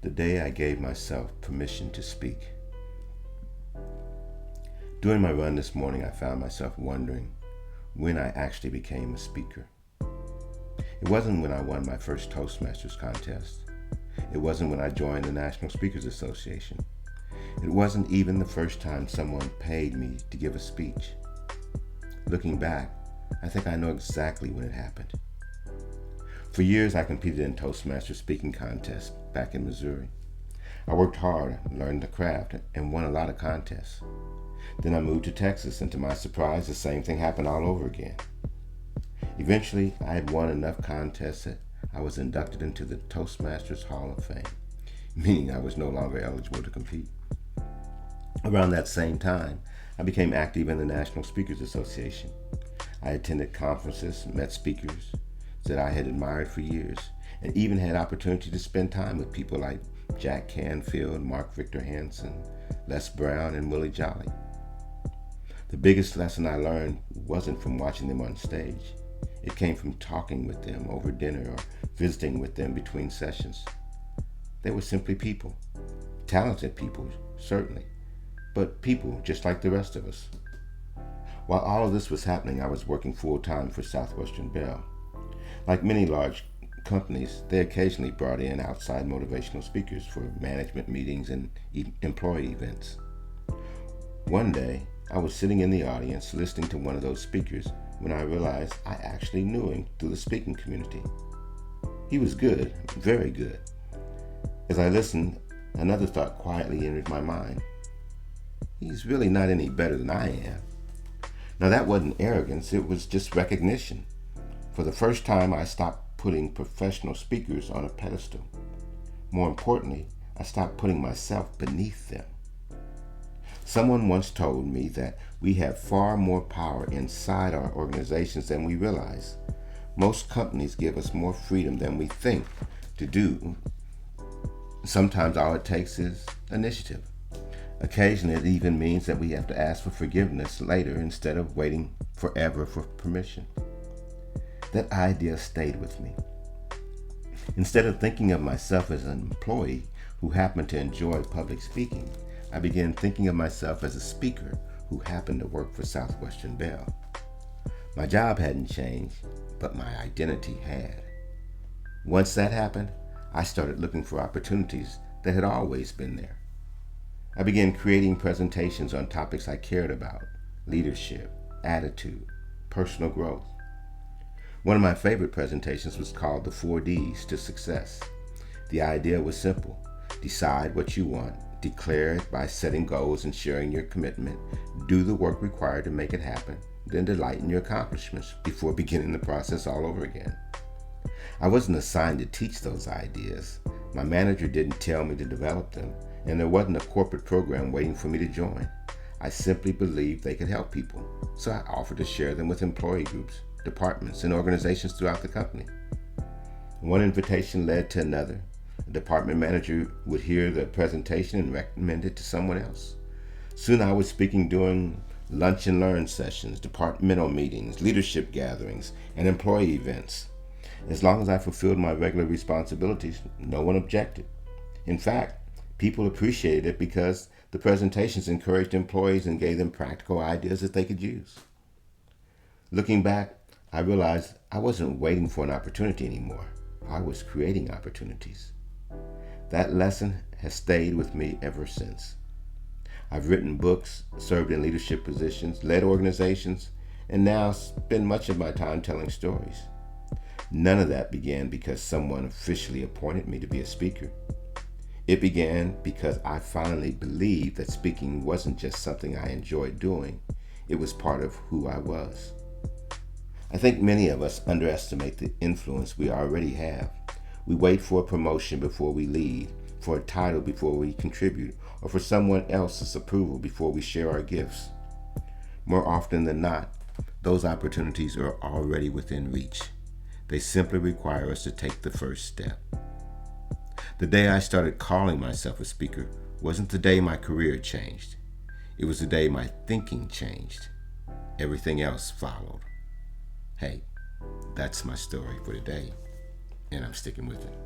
the day I gave myself permission to speak. During my run this morning, I found myself wondering when I actually became a speaker. It wasn't when I won my first Toastmasters contest. It wasn't when I joined the National Speakers Association. It wasn't even the first time someone paid me to give a speech. Looking back, I think I know exactly when it happened. For years, I competed in Toastmasters speaking contests back in Missouri. I worked hard, learned the craft, and won a lot of contests. Then I moved to Texas, and to my surprise, the same thing happened all over again. Eventually, I had won enough contests that I was inducted into the Toastmasters Hall of Fame, meaning I was no longer eligible to compete. Around that same time, I became active in the National Speakers Association. I attended conferences, met speakers that I had admired for years, and even had opportunity to spend time with people like Jack Canfield, Mark Victor Hansen, Les Brown, and Willie Jolly. The biggest lesson I learned wasn't from watching them on stage. It came from talking with them over dinner or visiting with them between sessions. They were simply people. Talented people, certainly, but people just like the rest of us. While all of this was happening, I was working full-time for Southwestern Bell. Like many large companies, they occasionally brought in outside motivational speakers for management meetings and employee events. One day, I was sitting in the audience listening to one of those speakers when I realized I actually knew him through the speaking community. He was good, very good. As I listened, another thought quietly entered my mind. He's really not any better than I am. Now that wasn't arrogance, it was just recognition. For the first time, I stopped putting professional speakers on a pedestal. More importantly, I stopped putting myself beneath them. Someone once told me that we have far more power inside our organizations than we realize. Most companies give us more freedom than we think to do. Sometimes all it takes is initiative. Occasionally, it even means that we have to ask for forgiveness later instead of waiting forever for permission. That idea stayed with me. Instead of thinking of myself as an employee who happened to enjoy public speaking, I began thinking of myself as a speaker who happened to work for Southwestern Bell. My job hadn't changed, but my identity had. Once that happened, I started looking for opportunities that had always been there. I began creating presentations on topics I cared about: leadership, attitude, personal growth. One of my favorite presentations was called the 4Ds to Success. The idea was simple: decide what you want, declare it by setting goals and sharing your commitment, do the work required to make it happen, then delight in your accomplishments before beginning the process all over again. I wasn't assigned to teach those ideas. My manager didn't tell me to develop them, and there wasn't a corporate program waiting for me to join. I simply believed they could help people, so I offered to share them with employee groups, departments, and organizations throughout the company. One invitation led to another. A department manager would hear the presentation and recommend it to someone else. Soon I was speaking during lunch and learn sessions, departmental meetings, leadership gatherings, and employee events. As long as I fulfilled my regular responsibilities, no one objected. In fact, people appreciated it because the presentations encouraged employees and gave them practical ideas that they could use. Looking back, I realized I wasn't waiting for an opportunity anymore. I was creating opportunities. That lesson has stayed with me ever since. I've written books, served in leadership positions, led organizations, and now spend much of my time telling stories. None of that began because someone officially appointed me to be a speaker. It began because I finally believed that speaking wasn't just something I enjoyed doing, it was part of who I was. I think many of us underestimate the influence we already have. We wait for a promotion before we lead, for a title before we contribute, or for someone else's approval before we share our gifts. More often than not, those opportunities are already within reach. They simply require us to take the first step. The day I started calling myself a speaker wasn't the day my career changed. It was the day my thinking changed. Everything else followed. Hey, that's my story for today, and I'm sticking with it.